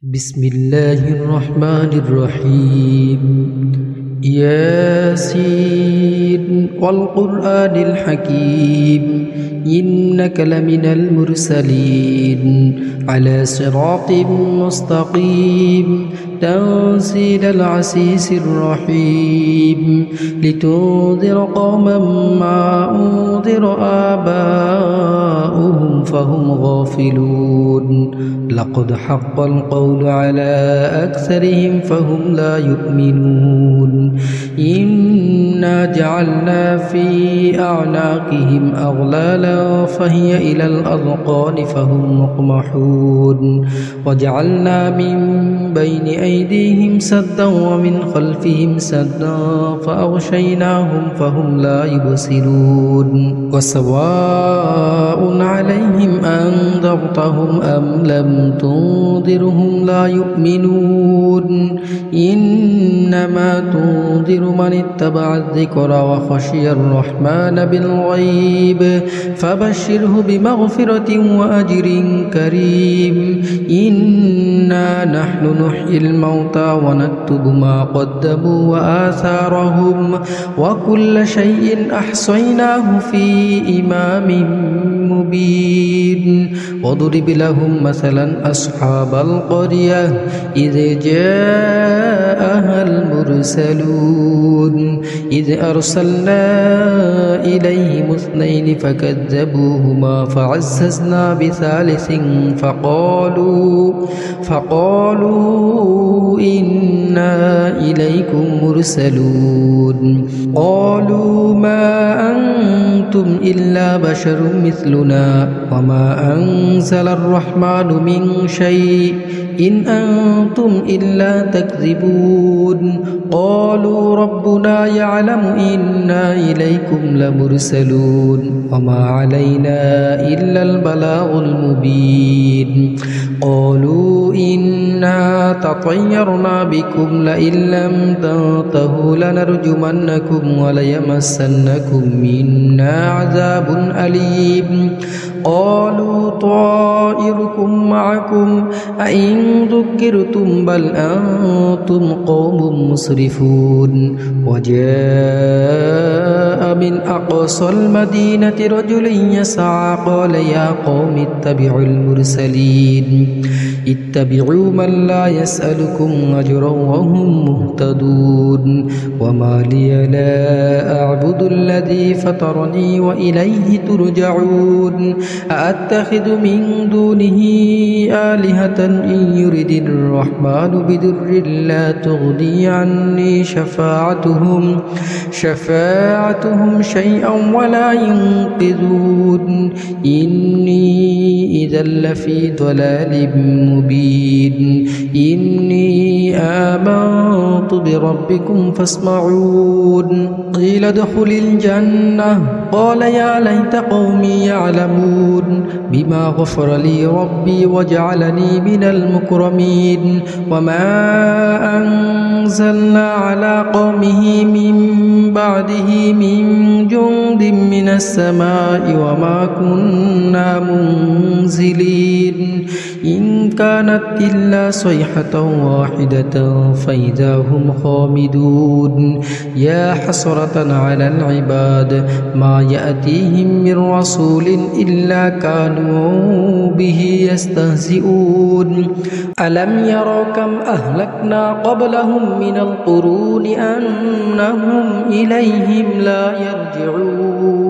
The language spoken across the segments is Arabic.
بسم الله الرحمن الرحيم ياسين والقرآن الحكيم إنك لمن المرسلين على صراط مستقيم تنزيل العزيز الرحيم لتنذر قوما ما أنذر آباؤهم فهم غافلون لقد حق القول على أكثرهم فهم لا يؤمنون إنا جعلنا في أعناقهم أغلالا فهي إلى الأذقان فهم مقمحون وجعلنا من بين أيديهم سدا ومن خلفهم سدا فأغشيناهم فهم لا يبصرون وسواء عليهم أنذرتهم أم لم تنذرهم لا يؤمنون إنما تنذر من اتبع الذكر وخشي الرحمن بالغيب فبشره بمغفرة وأجر كريم إنا نحن نحيي الموتى ونكتب ما قدموا وآثارهم وكل شيء أحصيناه في إمام مبين واضرب لهم مثلا أصحاب القرية إذ جاءها المرسلون إذ أرسلنا إليهم اثنين فكذبوهما فعززنا بثالث فقالوا إنا إليكم مرسلون قالوا ما أنتم إلا بشر مثلنا وما أنزل الرحمن من شيء إن أنتم إلا تكذبون قالوا ربنا يعلم إنا إليكم لمرسلون وما علينا إلا البلاغ المبين قالوا إنا تطيرنا بكم لئن لم تنتهوا لنرجمنكم وليمسنكم منا عذاب أليم قالوا طائركم معكم أئن ذكرتم بل أنتم قوم مسرفون وجاء من أقصى المدينة رجل يسعى قال يا قوم اتبعوا المرسلين اتبعوا من لا يسألكم أجرا وهم مهتدون وما لي لا أعبد الذي فطرني وإليه ترجعون أأتخذ من دونه آلهة إن يرد الرحمن بدر لا تغني عني شفاعتهم شيئا ولا ينقذون إني إذا لفي ضلال مبين إني آمنت بربكم فاسمعون قيل ادخل الجنة قال يا ليت قومي يعلمون بما غفر لي ربي وجعلني من المكرمين وما أنزلنا على قومه من بعده من جند من السماء وما كنا منزلين إن كانت إلا صيحة واحدة فإذا هم خامدون يا حسرة على العباد ما يأتيهم من رسول إلا كانوا به يستهزئون ألم يروا كم أهلكنا قبلهم من القرون أنهم إليهم لا يرجعون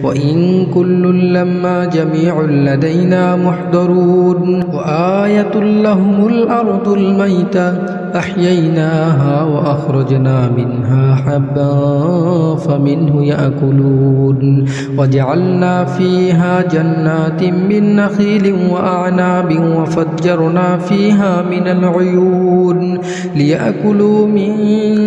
وإن كل لما جميع لدينا محضرون وآية لهم الأرض الميتة أحييناها وأخرجنا منها حبا فمنه يأكلون وجعلنا فيها جنات من نخيل وأعناب وفجرنا فيها من العيون ليأكلوا من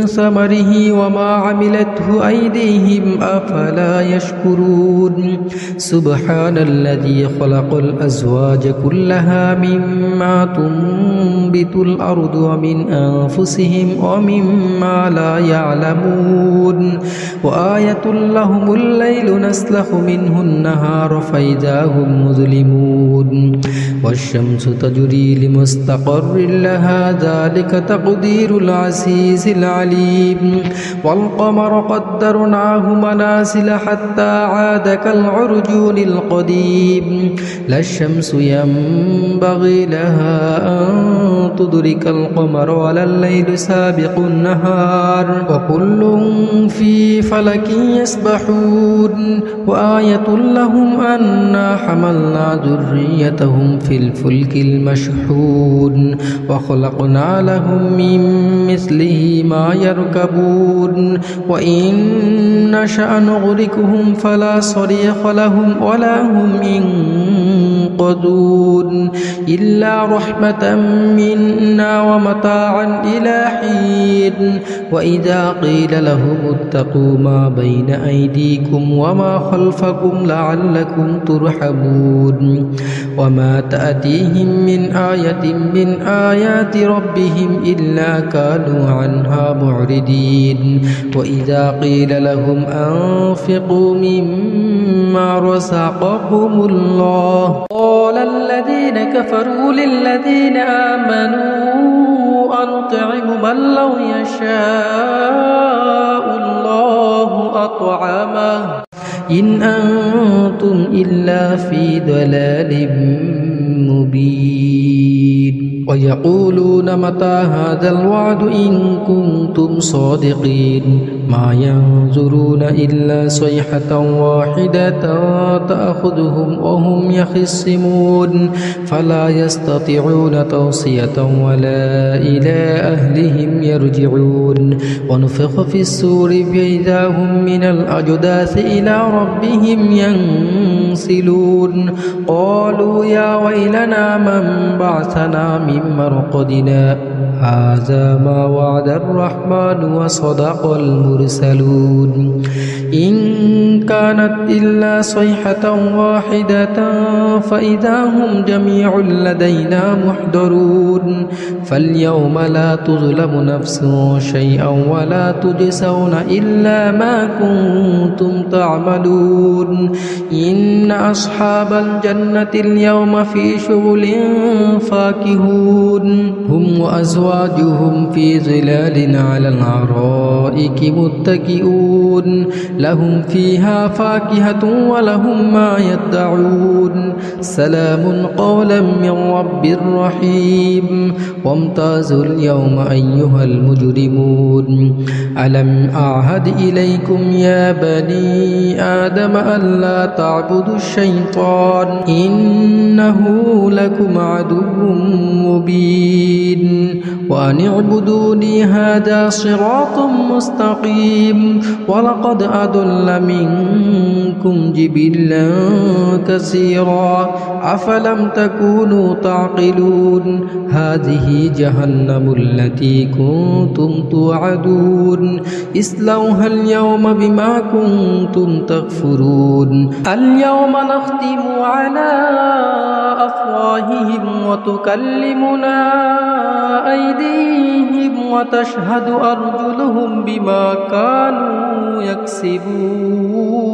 ثمره وما عملته أيديهم أفلا يشكرون سبحان الذي خلق الأزواج كلها مما تنبت تنبت الأرض ومن أنفسهم ومما لا يعلمون وآية لهم الليل نسلخ منه النهار فإذا هم مظلمون والشمس تجري لمستقر لها ذلك تقدير العزيز العليم والقمر قدرناه منازل حتى عاد كالعرجون القديم لا الشمس ينبغي لها أن تدرك القمر ولا الليل سابق النهار وكل في فلك يسبحون وآية لهم أنا حملنا ذريتهم في الفلك المشحون وخلقنا لهم من مثله ما يركبون وإن نشأ نغرقهم فلا صريخ لهم ولا هم ينقذون إلا رحمة منا ومتاعا إلى حين وإذا قيل لهم اتقوا ما بين أيديكم وما خلفكم لعلكم ترحمون وما تأتيهم من آية من آيات ربهم إلا كانوا عنها معرضين وإذا قيل لهم أنفقوا مما رزقكم الله قال الذين كفروا للذين آمنوا أنطعم من لو يشاء الله أطعمه إن أنتم إلا في ضلال مبين ويقولون متى هذا الوعد إن كنتم صادقين ما ينظرون إلا صيحة واحدة تأخذهم وهم يخصمون فلا يستطيعون توصية ولا إلى أهلهم يرجعون ونفخ في السور فإذا هم من الأجداث إلى ربهم ينسلون قالوا يا ويلنا من بعثنا من مرقدنا هذا ما وعد الرحمن وصدق المرسلون إن كانت إلا صيحة واحدة فإذا هم جميع لدينا محضرون فاليوم لا تظلم نفس شيئا ولا تجزون إلا ما كنتم تعملون إن أصحاب الجنة اليوم في شغل فاكهون هم وأزواجهم في ظلال على الأرائك متكئون لهم فيها فاكهة ولهم ما يدعون سلام قولا من رب رحيم وامتازوا اليوم أيها المجرمون ألم أعهد إليكم يا بني آدم ألا تعبدوا الشيطان إنه لكم عدو مبين وأن اعبدوني هذا صراط مستقيم ولقد أضل منكم جبلا كثيرا أفلم تكونوا تعقلون هذه جهنم التي كنتم توعدون اصلوها اليوم بما كنتم تكفرون اليوم نختم على أفواههم وتكلمنا أيديهم وتشهد أرجلهم بما كانوا يكسبون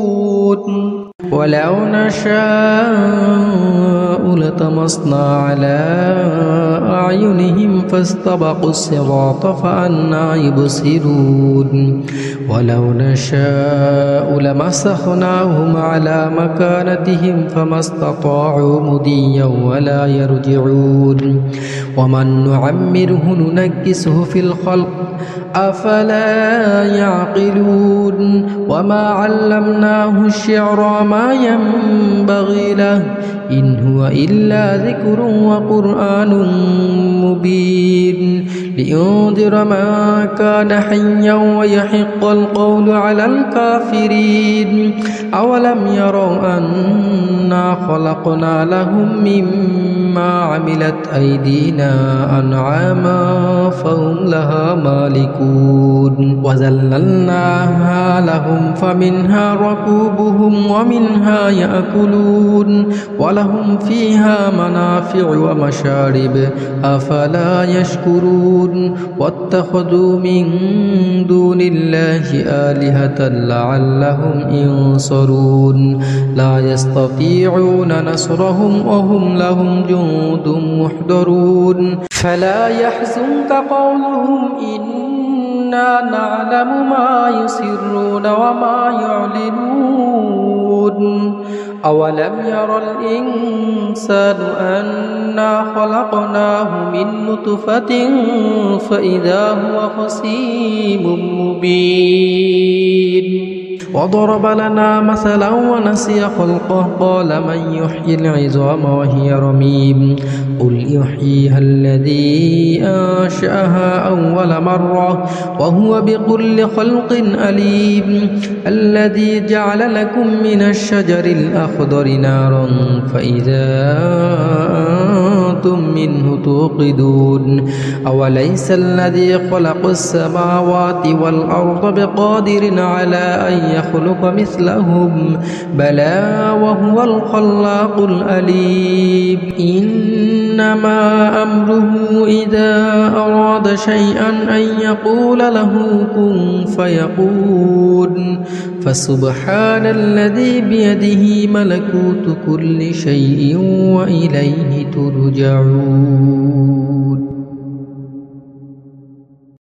ولو نشاء لطمسنا على أعينهم فاستبقوا الصراط فأنى يبصرون ولو نشاء لمسخناهم على مكانتهم فما استطاعوا مضيا ولا يرجعون ومن نعمره ننكسه في الخلق أفلا يعقلون وما علمناه الشعر ما ينبغي له إن هو إلا ذكر وقرآن مبين لينذر من كان حيا ويحق القول على الكافرين أولم يروا أنا خلقنا لهم مما مما عملت أيدينا أنعاما فهم لها مالكون وذللناها لهم فمنها ركوبهم ومنها يأكلون ولهم فيها منافع ومشارب أفلا يشكرون واتخذوا من دون الله آلهة لعلهم ينصرون لا يستطيعون نصرهم وهم لهم جند محضرون فلا يحزنك قولهم إنا نعلم ما يسرون وما يعلنون أولم ير الإنسان أنا خلقناه من نطفة فإذا هو خصيم مبين وضرب لنا مثلا ونسي خلقه قال من يحيي العظام وهي رميم قل يحييها الذي أنشأها أول مرة وهو بكل خلق أليم الذي جعل لكم من الشجر الأخضر نارا فإذا أنتم منه توقدون أوليس الذي خلق السماوات والأرض بقادر على أن يخلق مثلهم بلى وهو الخلاق الأليم إنما أمره إذا أراد شيئا أن يقول له كن فيكون فسبحان الذي بيده ملكوت كل شيء وإليه ترجعون